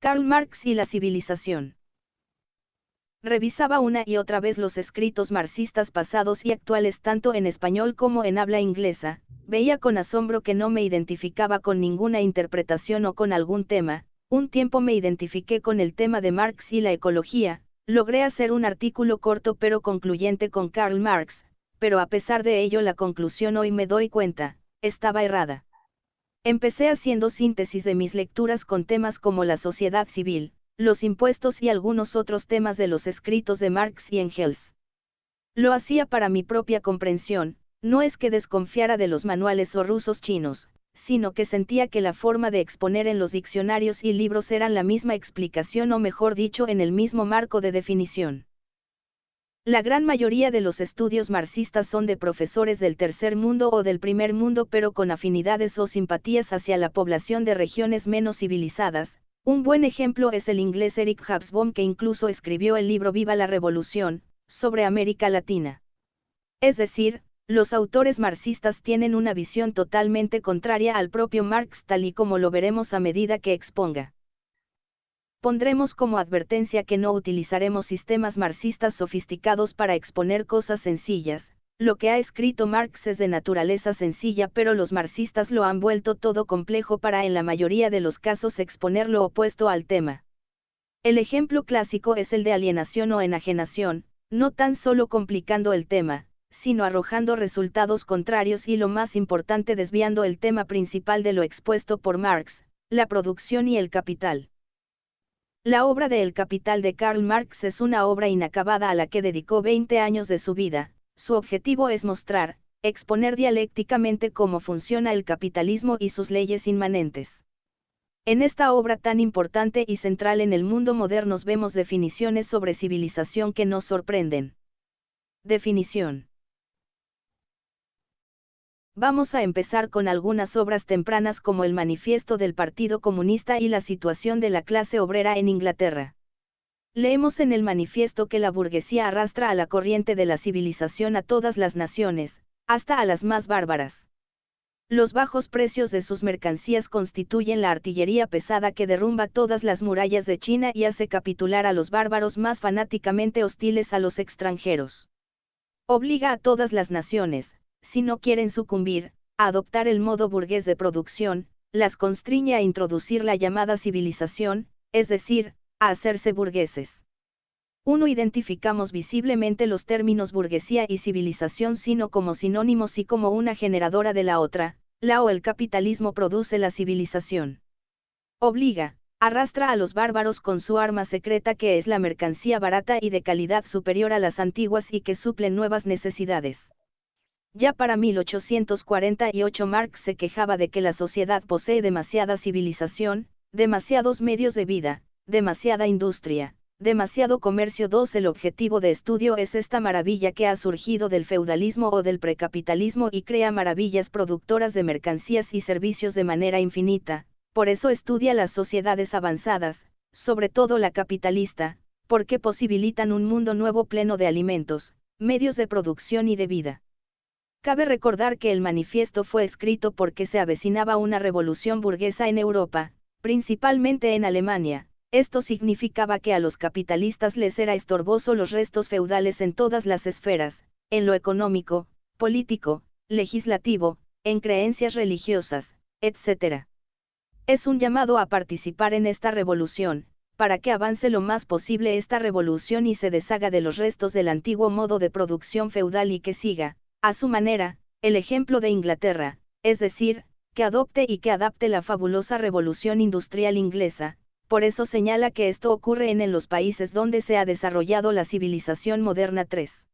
Karl Marx y la civilización. Revisaba una y otra vez los escritos marxistas pasados y actuales tanto en español como en habla inglesa, veía con asombro que no me identificaba con ninguna interpretación o con algún tema. Un tiempo me identifiqué con el tema de Marx y la ecología, logré hacer un artículo corto pero concluyente con Karl Marx, pero a pesar de ello la conclusión hoy me doy cuenta, estaba errada. Empecé haciendo síntesis de mis lecturas con temas como la sociedad civil, los impuestos y algunos otros temas de los escritos de Marx y Engels. Lo hacía para mi propia comprensión, no es que desconfiara de los manuales o rusos chinos, sino que sentía que la forma de exponer en los diccionarios y libros eran la misma explicación o mejor dicho en el mismo marco de definición. La gran mayoría de los estudios marxistas son de profesores del tercer mundo o del primer mundo pero con afinidades o simpatías hacia la población de regiones menos civilizadas. Un buen ejemplo es el inglés Eric Hobsbawm que incluso escribió el libro Viva la Revolución, sobre América Latina. Es decir, los autores marxistas tienen una visión totalmente contraria al propio Marx tal y como lo veremos a medida que exponga. Pondremos como advertencia que no utilizaremos sistemas marxistas sofisticados para exponer cosas sencillas. Lo que ha escrito Marx es de naturaleza sencilla pero los marxistas lo han vuelto todo complejo para en la mayoría de los casos exponer lo opuesto al tema. El ejemplo clásico es el de alienación o enajenación, no tan solo complicando el tema, sino arrojando resultados contrarios y lo más importante desviando el tema principal de lo expuesto por Marx, la producción y el capital. La obra de El Capital de Karl Marx es una obra inacabada a la que dedicó 20 años de su vida. Su objetivo es mostrar, exponer dialécticamente cómo funciona el capitalismo y sus leyes inmanentes. En esta obra tan importante y central en el mundo moderno vemos definiciones sobre civilización que nos sorprenden. Definición. Vamos a empezar con algunas obras tempranas como el Manifiesto del Partido Comunista y la situación de la clase obrera en Inglaterra. Leemos en el manifiesto que la burguesía arrastra a la corriente de la civilización a todas las naciones, hasta a las más bárbaras. Los bajos precios de sus mercancías constituyen la artillería pesada que derrumba todas las murallas de China y hace capitular a los bárbaros más fanáticamente hostiles a los extranjeros. Obliga a todas las naciones, si no quieren sucumbir, a adoptar el modo burgués de producción, las constriñe a introducir la llamada civilización, es decir, a hacerse burgueses. 1. Identificamos visiblemente los términos burguesía y civilización sino como sinónimos y como una generadora de la otra, la o el capitalismo produce la civilización. Obliga, arrastra a los bárbaros con su arma secreta que es la mercancía barata y de calidad superior a las antiguas y que suplen nuevas necesidades. Ya para 1848 Marx se quejaba de que la sociedad posee demasiada civilización, demasiados medios de vida, demasiada industria, demasiado comercio. 2. El objetivo de estudio es esta maravilla que ha surgido del feudalismo o del precapitalismo y crea maravillas productoras de mercancías y servicios de manera infinita, por eso estudia las sociedades avanzadas, sobre todo la capitalista, porque posibilitan un mundo nuevo pleno de alimentos, medios de producción y de vida. Cabe recordar que el manifiesto fue escrito porque se avecinaba una revolución burguesa en Europa, principalmente en Alemania. Esto significaba que a los capitalistas les era estorboso los restos feudales en todas las esferas, en lo económico, político, legislativo, en creencias religiosas, etc. Es un llamado a participar en esta revolución, para que avance lo más posible esta revolución y se deshaga de los restos del antiguo modo de producción feudal y que siga, a su manera, el ejemplo de Inglaterra, es decir, que adopte y que adapte la fabulosa revolución industrial inglesa. Por eso señala que esto ocurre en los países donde se ha desarrollado la civilización moderna. 3.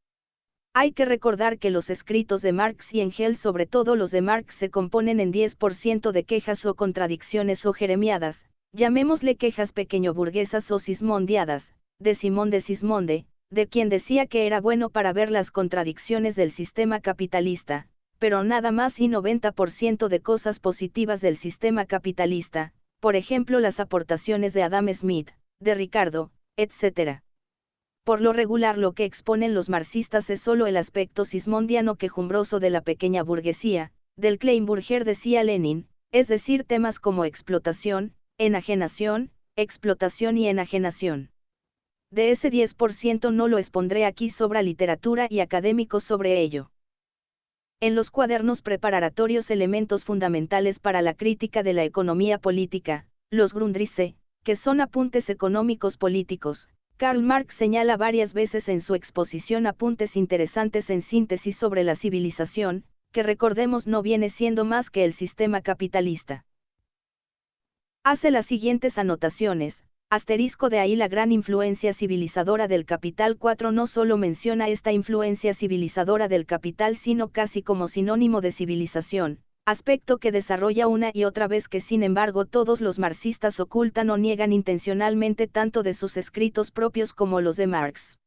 Hay que recordar que los escritos de Marx y Engels, sobre todo los de Marx, se componen en 10% de quejas o contradicciones o jeremiadas, llamémosle quejas pequeñoburguesas o sismondiadas, de Simón de Sismonde, de quien decía que era bueno para ver las contradicciones del sistema capitalista, pero nada más y 90% de cosas positivas del sistema capitalista, por ejemplo las aportaciones de Adam Smith, de Ricardo, etc. Por lo regular lo que exponen los marxistas es solo el aspecto sismondiano quejumbroso de la pequeña burguesía, del Kleinburger decía Lenin, es decir temas como explotación, enajenación, explotación y enajenación. De ese 10% no lo expondré aquí, sobra literatura y académicos sobre ello. En los cuadernos preparatorios, elementos fundamentales para la crítica de la economía política, los Grundrisse, que son apuntes económicos políticos. Karl Marx señala varias veces en su exposición apuntes interesantes en síntesis sobre la civilización, que recordemos no viene siendo más que el sistema capitalista. Hace las siguientes anotaciones. Asterisco, de ahí la gran influencia civilizadora del capital. 4. No solo menciona esta influencia civilizadora del capital, sino casi como sinónimo de civilización, aspecto que desarrolla una y otra vez, que sin embargo todos los marxistas ocultan o niegan intencionalmente, tanto de sus escritos propios como los de Marx.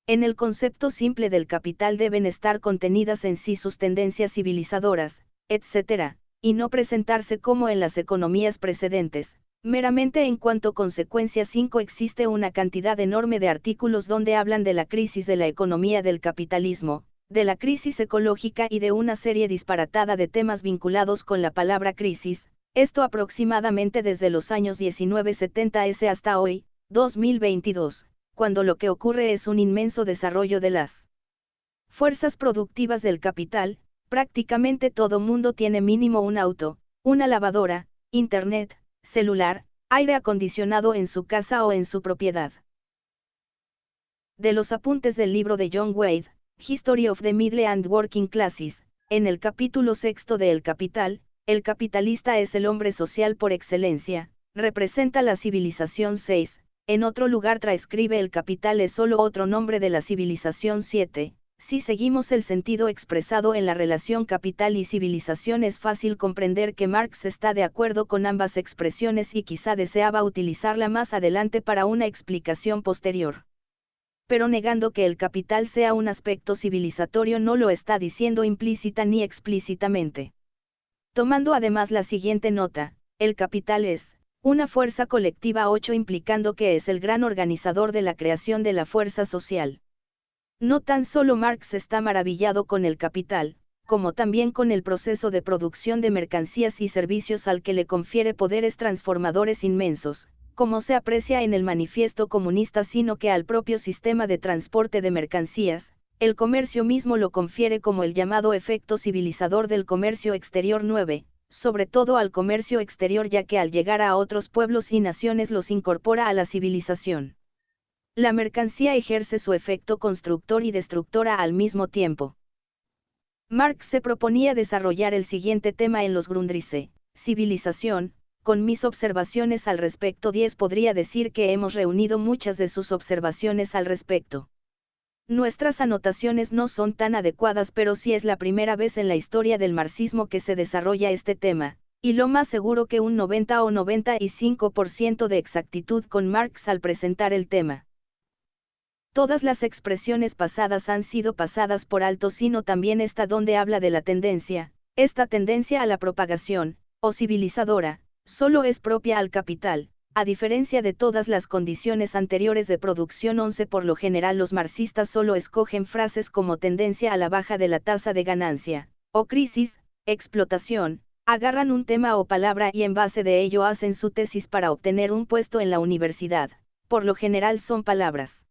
En el concepto simple del capital deben estar contenidas en sí sus tendencias civilizadoras, etc., y no presentarse como en las economías precedentes, meramente en cuanto consecuencia. 5. Existe una cantidad enorme de artículos donde hablan de la crisis de la economía del capitalismo, de la crisis ecológica y de una serie disparatada de temas vinculados con la palabra crisis, esto aproximadamente desde los años 1970 hasta hoy, 2022, cuando lo que ocurre es un inmenso desarrollo de las fuerzas productivas del capital. Prácticamente todo mundo tiene mínimo un auto, una lavadora, internet, celular, aire acondicionado en su casa o en su propiedad. De los apuntes del libro de John Wade, History of the Middle and Working Classes, en el capítulo 6 de El Capital, el capitalista es el hombre social por excelencia, representa la civilización. 6. En otro lugar transcribe: el capital es solo otro nombre de la civilización. 7. Si seguimos el sentido expresado en la relación capital y civilización, es fácil comprender que Marx está de acuerdo con ambas expresiones y quizá deseaba utilizarla más adelante para una explicación posterior. Pero negando que el capital sea un aspecto civilizatorio, no lo está diciendo implícita ni explícitamente. Tomando además la siguiente nota: el capital es una fuerza colectiva. 8. Implicando que es el gran organizador de la creación de la fuerza social. No tan solo Marx está maravillado con el capital, como también con el proceso de producción de mercancías y servicios al que le confiere poderes transformadores inmensos, como se aprecia en el Manifiesto Comunista, sino que al propio sistema de transporte de mercancías, el comercio mismo lo confiere como el llamado efecto civilizador del comercio exterior. 9. Sobre todo al comercio exterior, ya que al llegar a otros pueblos y naciones los incorpora a la civilización. La mercancía ejerce su efecto constructor y destructora al mismo tiempo. Marx se proponía desarrollar el siguiente tema en los Grundrisse, civilización. Con mis observaciones al respecto. 10. Podría decir que hemos reunido muchas de sus observaciones al respecto. Nuestras anotaciones no son tan adecuadas, pero sí es la primera vez en la historia del marxismo que se desarrolla este tema, y lo más seguro que un 90 o 95% de exactitud con Marx al presentar el tema. Todas las expresiones pasadas han sido pasadas por alto, sino también esta, donde habla de la tendencia. Esta tendencia a la propagación, o civilizadora, solo es propia al capital, a diferencia de todas las condiciones anteriores de producción. 11. Por lo general los marxistas solo escogen frases como tendencia a la baja de la tasa de ganancia, o crisis, explotación, agarran un tema o palabra y en base de ello hacen su tesis para obtener un puesto en la universidad. Por lo general son palabras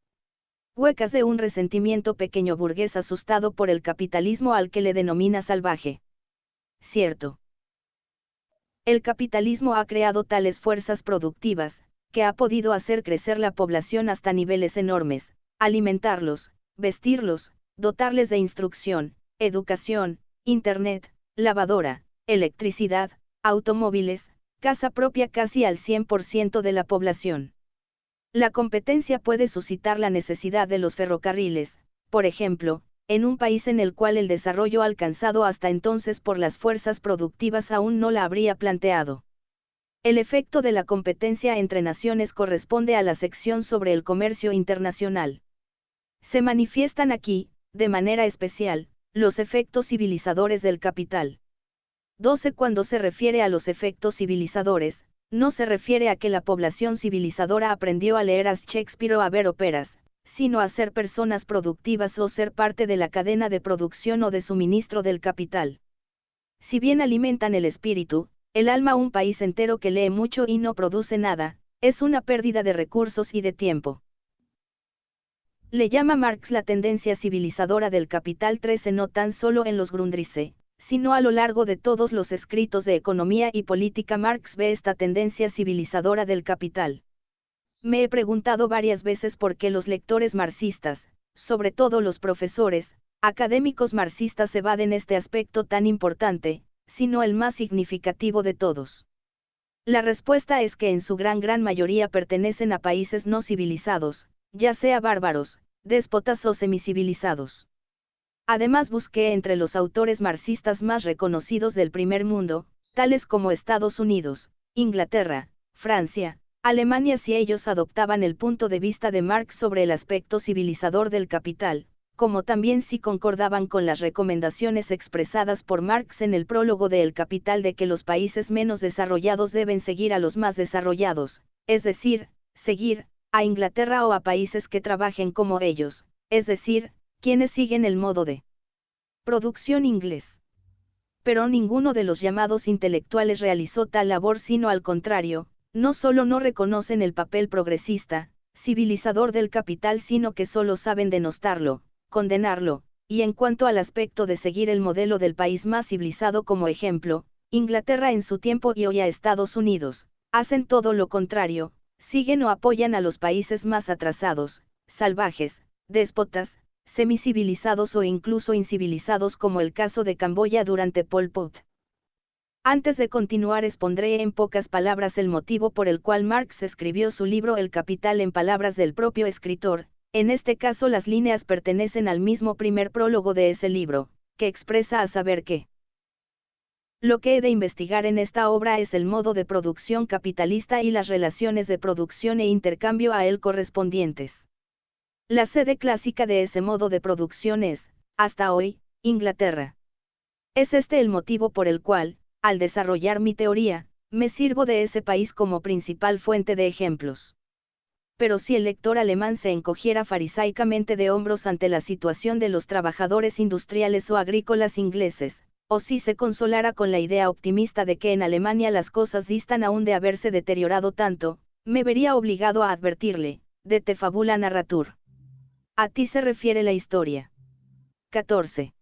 huecas de un resentimiento pequeño burgués asustado por el capitalismo al que le denomina salvaje. Cierto. El capitalismo ha creado tales fuerzas productivas, que ha podido hacer crecer la población hasta niveles enormes, alimentarlos, vestirlos, dotarles de instrucción, educación, internet, lavadora, electricidad, automóviles, casa propia casi al 100% de la población. La competencia puede suscitar la necesidad de los ferrocarriles, por ejemplo, en un país en el cual el desarrollo alcanzado hasta entonces por las fuerzas productivas aún no la habría planteado. El efecto de la competencia entre naciones corresponde a la sección sobre el comercio internacional. Se manifiestan aquí, de manera especial, los efectos civilizadores del capital. 12. Cuando se refiere a los efectos civilizadores, no se refiere a que la población civilizadora aprendió a leer a Shakespeare o a ver óperas, sino a ser personas productivas o ser parte de la cadena de producción o de suministro del capital. Si bien alimentan el espíritu, el alma, un país entero que lee mucho y no produce nada, Es una pérdida de recursos y de tiempo. Le llama Marx la tendencia civilizadora del capital 13 no tan solo en los Grundrisse, sino a lo largo de todos los escritos de economía y política. Marx ve esta tendencia civilizadora del capital. Me he preguntado varias veces por qué los lectores marxistas, sobre todo los profesores, académicos marxistas evaden este aspecto tan importante, sino el más significativo de todos. La respuesta es que en su gran mayoría pertenecen a países no civilizados, ya sea bárbaros, déspotas o semicivilizados. Además busqué entre los autores marxistas más reconocidos del primer mundo, tales como Estados Unidos, Inglaterra, Francia, Alemania, si ellos adoptaban el punto de vista de Marx sobre el aspecto civilizador del capital, como también si concordaban con las recomendaciones expresadas por Marx en el prólogo de El Capital de que los países menos desarrollados deben seguir a los más desarrollados, es decir, seguir a Inglaterra o a países que trabajen como ellos, es decir, quienes siguen el modo de producción inglés. Pero ninguno de los llamados intelectuales realizó tal labor, sino al contrario, no solo no reconocen el papel progresista, civilizador del capital, sino que solo saben denostarlo, condenarlo, y en cuanto al aspecto de seguir el modelo del país más civilizado como ejemplo, Inglaterra en su tiempo y hoy a Estados Unidos, hacen todo lo contrario, siguen o apoyan a los países más atrasados, salvajes, déspotas, semicivilizados o incluso incivilizados como el caso de Camboya durante Pol Pot. Antes de continuar expondré en pocas palabras el motivo por el cual Marx escribió su libro El Capital en palabras del propio escritor. En este caso las líneas pertenecen al mismo primer prólogo de ese libro, que expresa a saber que lo que he de investigar en esta obra es el modo de producción capitalista y las relaciones de producción e intercambio a él correspondientes. La sede clásica de ese modo de producción es, hasta hoy, Inglaterra. Es este el motivo por el cual, al desarrollar mi teoría, me sirvo de ese país como principal fuente de ejemplos. Pero si el lector alemán se encogiera farisaicamente de hombros ante la situación de los trabajadores industriales o agrícolas ingleses, o si se consolara con la idea optimista de que en Alemania las cosas distan aún de haberse deteriorado tanto, me vería obligado a advertirle, de te fabula narratur. A ti se refiere la historia. 14.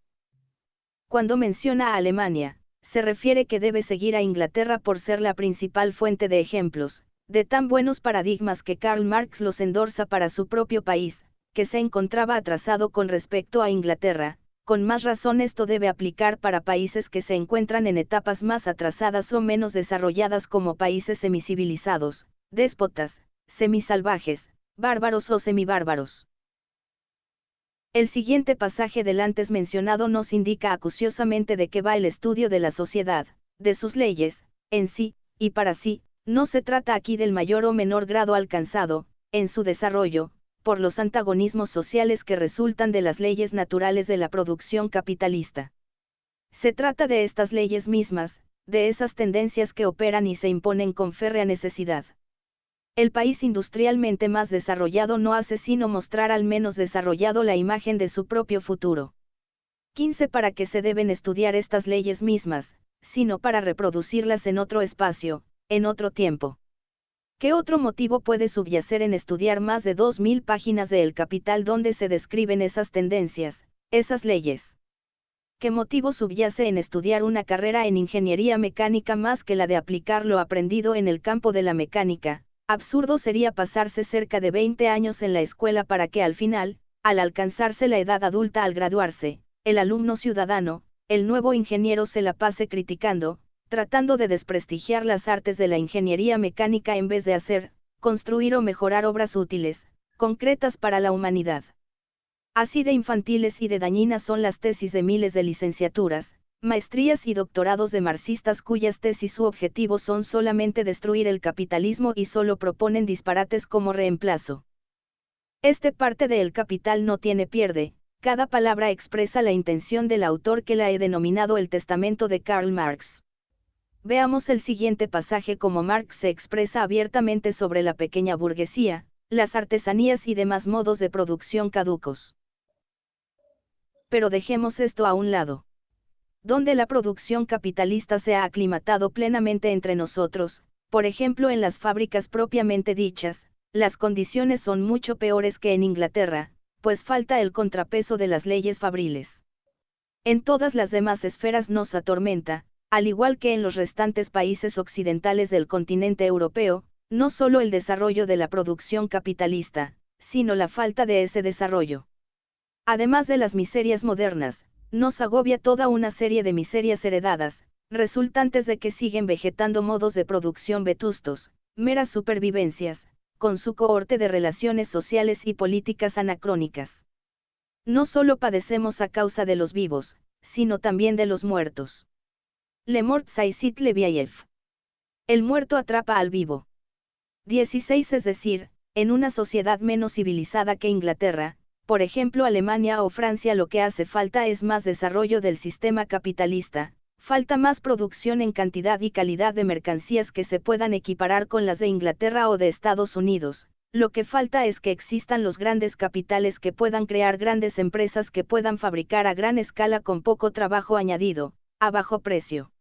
Cuando menciona a Alemania, se refiere que debe seguir a Inglaterra por ser la principal fuente de ejemplos, de tan buenos paradigmas que Karl Marx los endorsa para su propio país, que se encontraba atrasado con respecto a Inglaterra. Con más razón esto debe aplicar para países que se encuentran en etapas más atrasadas o menos desarrolladas como países semicivilizados, déspotas, semisalvajes, bárbaros o semibárbaros. El siguiente pasaje del antes mencionado nos indica acuciosamente de qué va el estudio de la sociedad, de sus leyes, en sí, y para sí. No se trata aquí del mayor o menor grado alcanzado, en su desarrollo, por los antagonismos sociales que resultan de las leyes naturales de la producción capitalista. Se trata de estas leyes mismas, de esas tendencias que operan y se imponen con férrea necesidad. El país industrialmente más desarrollado no hace sino mostrar al menos desarrollado la imagen de su propio futuro. 15. ¿Para qué se deben estudiar estas leyes mismas, sino para reproducirlas en otro espacio, en otro tiempo? ¿Qué otro motivo puede subyacer en estudiar más de 2000 páginas de El Capital donde se describen esas tendencias, esas leyes? ¿Qué motivo subyace en estudiar una carrera en ingeniería mecánica más que la de aplicar lo aprendido en el campo de la mecánica? Absurdo sería pasarse cerca de 20 años en la escuela para que al final, al alcanzarse la edad adulta al graduarse, el alumno ciudadano, el nuevo ingeniero se la pase criticando, tratando de desprestigiar las artes de la ingeniería mecánica en vez de hacer, construir o mejorar obras útiles, concretas para la humanidad. Así de infantiles y de dañinas son las tesis de miles de licenciaturas, maestrías y doctorados de marxistas cuyas tesis u objetivos son solamente destruir el capitalismo y solo proponen disparates como reemplazo. Este parte de El Capital no tiene pierde, cada palabra expresa la intención del autor que la he denominado el testamento de Karl Marx. Veamos el siguiente pasaje como Marx se expresa abiertamente sobre la pequeña burguesía, las artesanías y demás modos de producción caducos. Pero dejemos esto a un lado. Donde la producción capitalista se ha aclimatado plenamente entre nosotros, Por ejemplo, en las fábricas propiamente dichas, las condiciones son mucho peores que en Inglaterra, pues falta el contrapeso de las leyes fabriles. En todas las demás esferas nos atormenta, al igual que en los restantes países occidentales del continente europeo, no solo el desarrollo de la producción capitalista, sino la falta de ese desarrollo. Además de las miserias modernas, nos agobia toda una serie de miserias heredadas, resultantes de que siguen vegetando modos de producción vetustos, meras supervivencias, con su cohorte de relaciones sociales y políticas anacrónicas. No solo padecemos a causa de los vivos, sino también de los muertos. Le mort saisit le vieille. El muerto atrapa al vivo. 16. Es decir, en una sociedad menos civilizada que Inglaterra, por ejemplo Alemania o Francia, lo que hace falta es más desarrollo del sistema capitalista, falta más producción en cantidad y calidad de mercancías que se puedan equiparar con las de Inglaterra o de Estados Unidos. Lo que falta es que existan los grandes capitales que puedan crear grandes empresas que puedan fabricar a gran escala con poco trabajo añadido, a bajo precio.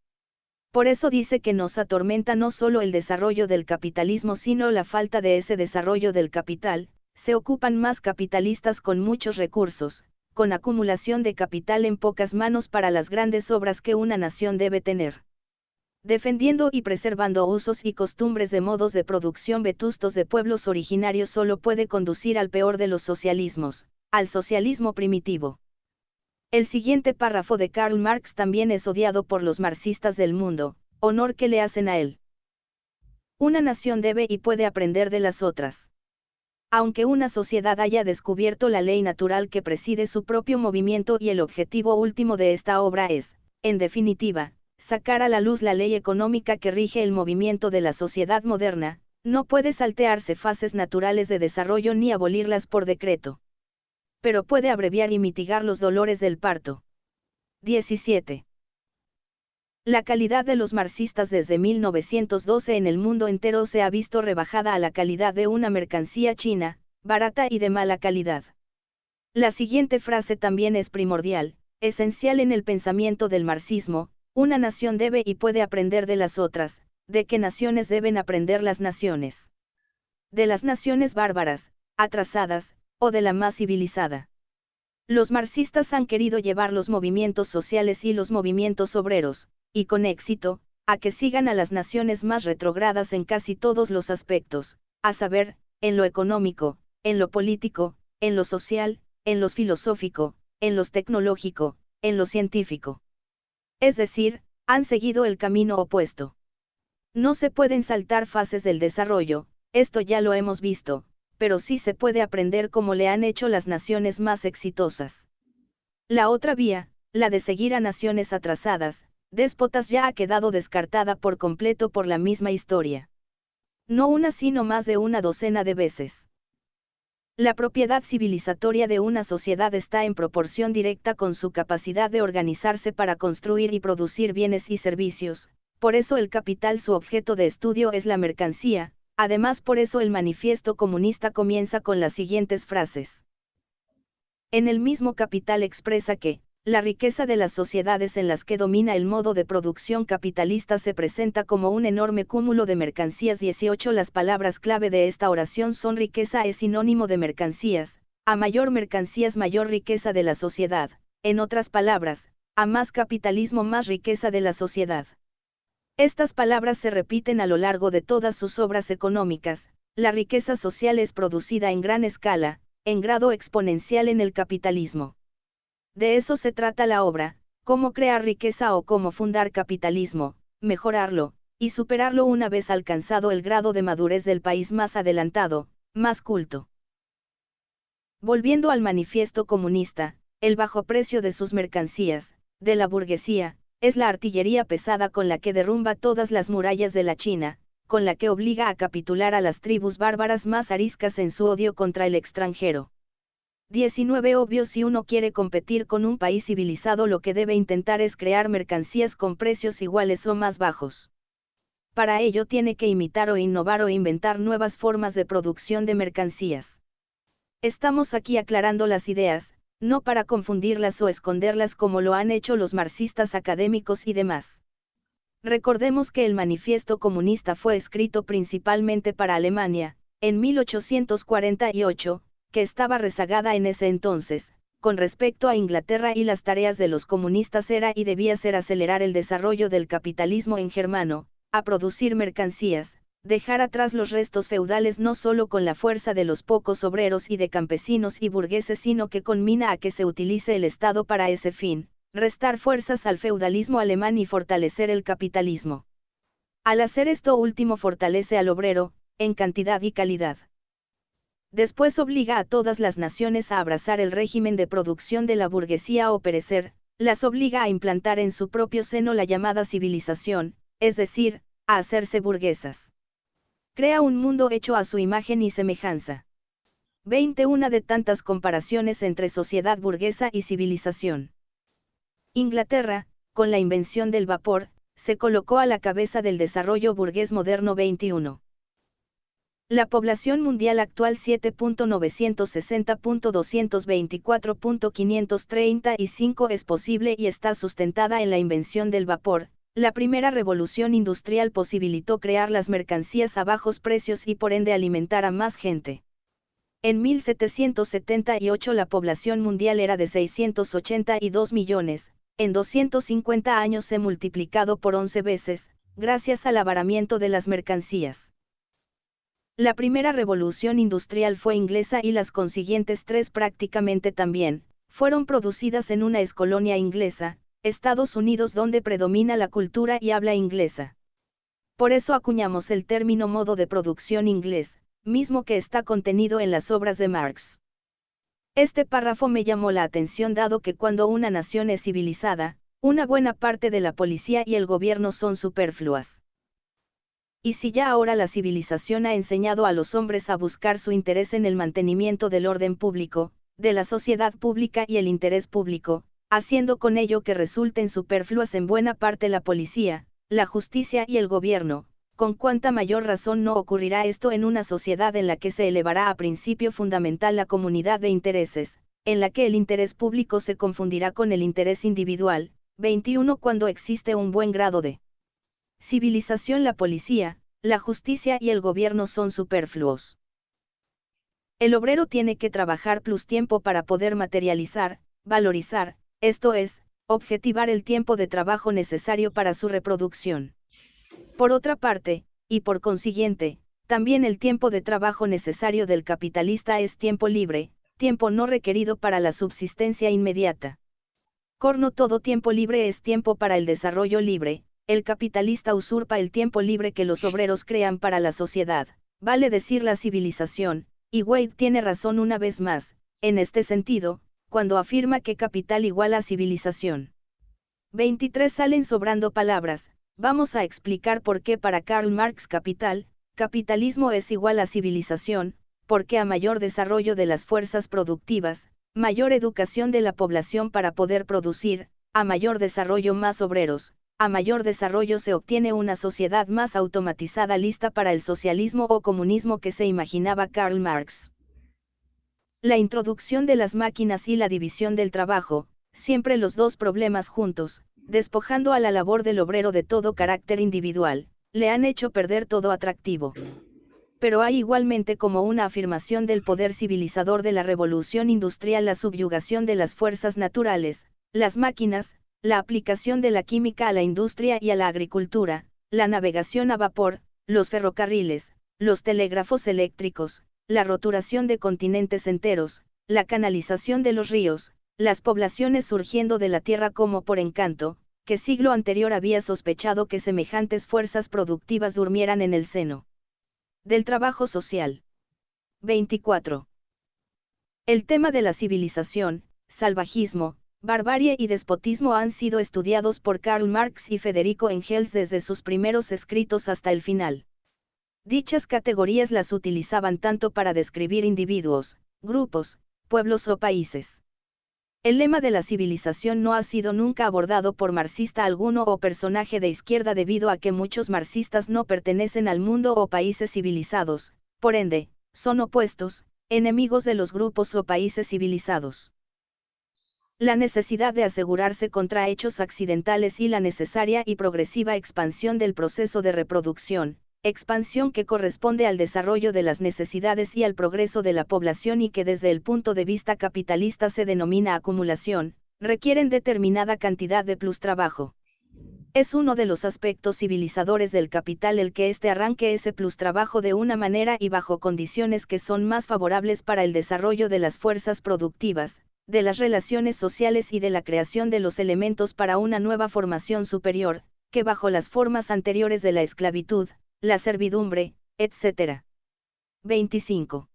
Por eso dice que nos atormenta no solo el desarrollo del capitalismo sino la falta de ese desarrollo del capital. Se ocupan más capitalistas con muchos recursos, con acumulación de capital en pocas manos para las grandes obras que una nación debe tener. Defendiendo y preservando usos y costumbres de modos de producción vetustos de pueblos originarios solo puede conducir al peor de los socialismos, al socialismo primitivo. El siguiente párrafo de Karl Marx también es odiado por los marxistas del mundo, honor que le hacen a él. Una nación debe y puede aprender de las otras. Aunque una sociedad haya descubierto la ley natural que preside su propio movimiento y el objetivo último de esta obra es, en definitiva, sacar a la luz la ley económica que rige el movimiento de la sociedad moderna, no puede saltearse fases naturales de desarrollo ni abolirlas por decreto. Pero puede abreviar y mitigar los dolores del parto. 17. La calidad de los marxistas desde 1912 en el mundo entero se ha visto rebajada a la calidad de una mercancía china, barata y de mala calidad. La siguiente frase también es primordial, esencial en el pensamiento del marxismo: una nación debe y puede aprender de las otras. ¿De qué naciones deben aprender las naciones? De las naciones bárbaras, atrasadas, o de la más civilizada. Los marxistas han querido llevar los movimientos sociales y los movimientos obreros, y con éxito, a que sigan a las naciones más retrógradas en casi todos los aspectos, a saber, en lo económico, en lo político, en lo social, en lo filosófico, en lo tecnológico, en lo científico. Es decir, han seguido el camino opuesto. No se pueden saltar fases del desarrollo, esto ya lo hemos visto, pero sí se puede aprender como le han hecho las naciones más exitosas. La otra vía, la de seguir a naciones atrasadas, déspotas, ya ha quedado descartada por completo por la misma historia. No una sino más de una docena de veces. La propiedad civilizatoria de una sociedad está en proporción directa con su capacidad de organizarse para construir y producir bienes y servicios, por eso el capital, su objeto de estudio es la mercancía. Además, por eso el manifiesto comunista comienza con las siguientes frases. En el mismo Capital expresa que, la riqueza de las sociedades en las que domina el modo de producción capitalista se presenta como un enorme cúmulo de mercancías. 18. Las palabras clave de esta oración son: riqueza es sinónimo de mercancías, a mayor mercancías mayor riqueza de la sociedad, en otras palabras, a más capitalismo más riqueza de la sociedad. Estas palabras se repiten a lo largo de todas sus obras económicas. La riqueza social es producida en gran escala, en grado exponencial en el capitalismo. De eso se trata la obra: cómo crear riqueza o cómo fundar capitalismo, mejorarlo, y superarlo una vez alcanzado el grado de madurez del país más adelantado, más culto. Volviendo al manifiesto comunista, el bajo precio de sus mercancías, de la burguesía, es la artillería pesada con la que derrumba todas las murallas de la China, con la que obliga a capitular a las tribus bárbaras más ariscas en su odio contra el extranjero. 19. Obvio, si uno quiere competir con un país civilizado, lo que debe intentar es crear mercancías con precios iguales o más bajos. Para ello tiene que imitar o innovar o inventar nuevas formas de producción de mercancías. Estamos aquí aclarando las ideas, no para confundirlas o esconderlas como lo han hecho los marxistas académicos y demás. Recordemos que el manifiesto comunista fue escrito principalmente para Alemania, en 1848, que estaba rezagada en ese entonces, con respecto a Inglaterra, y las tareas de los comunistas era y debía ser acelerar el desarrollo del capitalismo en germano, a producir mercancías, dejar atrás los restos feudales no solo con la fuerza de los pocos obreros y de campesinos y burgueses, sino que conmina a que se utilice el Estado para ese fin, restar fuerzas al feudalismo alemán y fortalecer el capitalismo. Al hacer esto último fortalece al obrero, en cantidad y calidad. Después obliga a todas las naciones a abrazar el régimen de producción de la burguesía o perecer, las obliga a implantar en su propio seno la llamada civilización, es decir, a hacerse burguesas. Crea un mundo hecho a su imagen y semejanza. 21 de tantas comparaciones entre sociedad burguesa y civilización. Inglaterra, con la invención del vapor, se colocó a la cabeza del desarrollo burgués moderno. 21. La población mundial actual 7.960.224.535 es posible y está sustentada en la invención del vapor. La primera revolución industrial posibilitó crear las mercancías a bajos precios y por ende alimentar a más gente. En 1778 la población mundial era de 682 millones, en 250 años se ha multiplicado por 11 veces, gracias al abaramiento de las mercancías. La primera revolución industrial fue inglesa y las consiguientes tres prácticamente también, fueron producidas en una excolonia inglesa, Estados Unidos, donde predomina la cultura y habla inglesa. Por eso acuñamos el término modo de producción inglés, mismo que está contenido en las obras de Marx. Este párrafo me llamó la atención dado que cuando una nación es civilizada, una buena parte de la policía y el gobierno son superfluas. Y si ya ahora la civilización ha enseñado a los hombres a buscar su interés en el mantenimiento del orden público, de la sociedad pública y el interés público, haciendo con ello que resulten superfluas en buena parte la policía, la justicia y el gobierno, con cuánta mayor razón no ocurrirá esto en una sociedad en la que se elevará a principio fundamental la comunidad de intereses, en la que el interés público se confundirá con el interés individual. 21 Cuando existe un buen grado de civilización, la policía, la justicia y el gobierno son superfluos. El obrero tiene que trabajar plus tiempo para poder materializar, valorizar, esto es, objetivar el tiempo de trabajo necesario para su reproducción. Por otra parte, y por consiguiente, también el tiempo de trabajo necesario del capitalista es tiempo libre, tiempo no requerido para la subsistencia inmediata. No todo tiempo libre es tiempo para el desarrollo libre, el capitalista usurpa el tiempo libre que los obreros crean para la sociedad, vale decir la civilización, y Wade tiene razón una vez más, en este sentido, cuando afirma que capital igual a civilización. 23 Salen sobrando palabras, vamos a explicar por qué para Karl Marx capitalismo es igual a civilización, porque a mayor desarrollo de las fuerzas productivas, mayor educación de la población para poder producir, a mayor desarrollo más obreros, a mayor desarrollo se obtiene una sociedad más automatizada lista para el socialismo o comunismo que se imaginaba Karl Marx. La introducción de las máquinas y la división del trabajo, siempre los dos problemas juntos, despojando a la labor del obrero de todo carácter individual, le han hecho perder todo atractivo. Pero hay igualmente como una afirmación del poder civilizador de la revolución industrial la subyugación de las fuerzas naturales, las máquinas, la aplicación de la química a la industria y a la agricultura, la navegación a vapor, los ferrocarriles, los telégrafos eléctricos, la roturación de continentes enteros, la canalización de los ríos, las poblaciones surgiendo de la tierra como por encanto, que siglo anterior había sospechado que semejantes fuerzas productivas durmieran en el seno del trabajo social. 24. El tema de la civilización, salvajismo, barbarie y despotismo han sido estudiados por Karl Marx y Federico Engels desde sus primeros escritos hasta el final. Dichas categorías las utilizaban tanto para describir individuos, grupos, pueblos o países. El lema de la civilización no ha sido nunca abordado por marxista alguno o personaje de izquierda debido a que muchos marxistas no pertenecen al mundo o países civilizados, por ende, son opuestos, enemigos de los grupos o países civilizados. La necesidad de asegurarse contra hechos accidentales y la necesaria y progresiva expansión del proceso de reproducción, expansión que corresponde al desarrollo de las necesidades y al progreso de la población y que desde el punto de vista capitalista se denomina acumulación, requieren determinada cantidad de plustrabajo. Es uno de los aspectos civilizadores del capital el que éste arranque ese plustrabajo de una manera y bajo condiciones que son más favorables para el desarrollo de las fuerzas productivas, de las relaciones sociales y de la creación de los elementos para una nueva formación superior, que bajo las formas anteriores de la esclavitud, la servidumbre, etc. 25.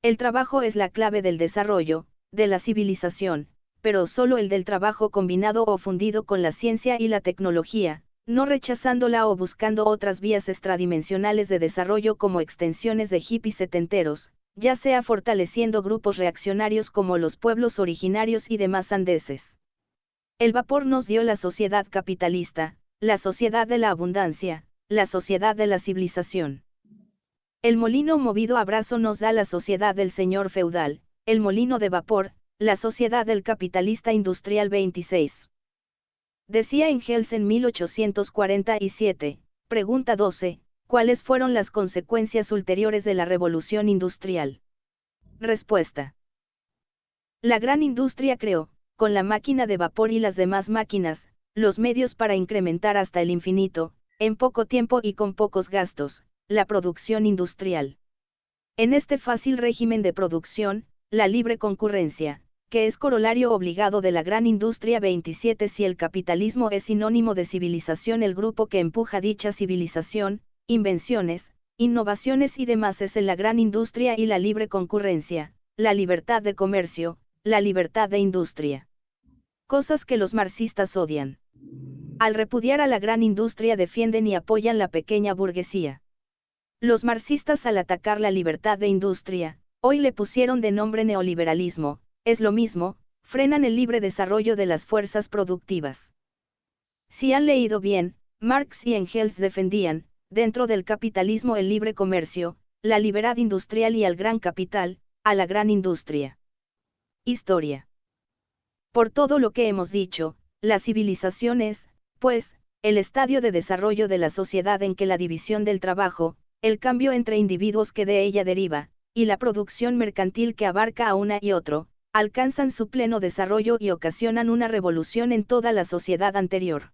El trabajo es la clave del desarrollo, de la civilización, pero solo el del trabajo combinado o fundido con la ciencia y la tecnología, no rechazándola o buscando otras vías extradimensionales de desarrollo como extensiones de hippies setenteros, ya sea fortaleciendo grupos reaccionarios como los pueblos originarios y demás andeses. El vapor nos dio la sociedad capitalista, la sociedad de la abundancia, la sociedad de la civilización. El molino movido a brazo nos da la sociedad del señor feudal, el molino de vapor, la sociedad del capitalista industrial 26. Decía Engels en 1847, pregunta 12, ¿cuáles fueron las consecuencias ulteriores de la revolución industrial? Respuesta. La gran industria creó, con la máquina de vapor y las demás máquinas, los medios para incrementar hasta el infinito, en poco tiempo y con pocos gastos, la producción industrial. En este fácil régimen de producción, la libre concurrencia, que es corolario obligado de la gran industria 27 si el capitalismo es sinónimo de civilización, el grupo que empuja dicha civilización, invenciones, innovaciones y demás es en la gran industria y la libre concurrencia, la libertad de comercio, la libertad de industria. Cosas que los marxistas odian. Al repudiar a la gran industria defienden y apoyan la pequeña burguesía. Los marxistas al atacar la libertad de industria, hoy le pusieron de nombre neoliberalismo, es lo mismo, frenan el libre desarrollo de las fuerzas productivas. Si han leído bien, Marx y Engels defendían, dentro del capitalismo el libre comercio, la libertad industrial y al gran capital, a la gran industria. Historia. Por todo lo que hemos dicho, la civilización es, pues, el estadio de desarrollo de la sociedad en que la división del trabajo, el cambio entre individuos que de ella deriva, y la producción mercantil que abarca a una y otro, alcanzan su pleno desarrollo y ocasionan una revolución en toda la sociedad anterior.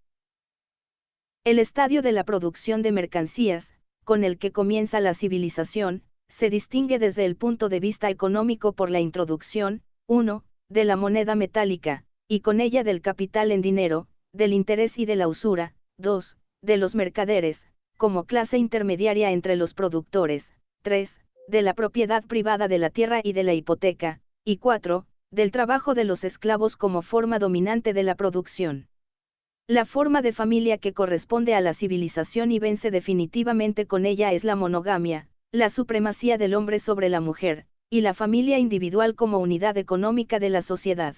El estadio de la producción de mercancías, con el que comienza la civilización, se distingue desde el punto de vista económico por la introducción, 1, de la moneda metálica, y con ella del capital en dinero, del interés y de la usura, 2, de los mercaderes, como clase intermediaria entre los productores, 3, de la propiedad privada de la tierra y de la hipoteca, y 4, del trabajo de los esclavos como forma dominante de la producción. La forma de familia que corresponde a la civilización y vence definitivamente con ella es la monogamia, la supremacía del hombre sobre la mujer, y la familia individual como unidad económica de la sociedad.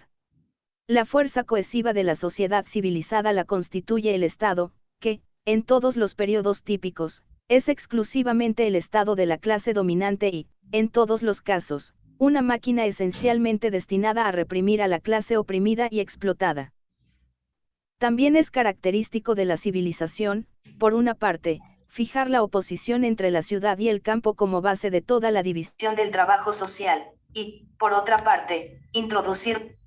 La fuerza cohesiva de la sociedad civilizada la constituye el Estado, que, en todos los periodos típicos, es exclusivamente el Estado de la clase dominante y, en todos los casos, una máquina esencialmente destinada a reprimir a la clase oprimida y explotada. También es característico de la civilización, por una parte, fijar la oposición entre la ciudad y el campo como base de toda la división del trabajo social, y, por otra parte, introducir,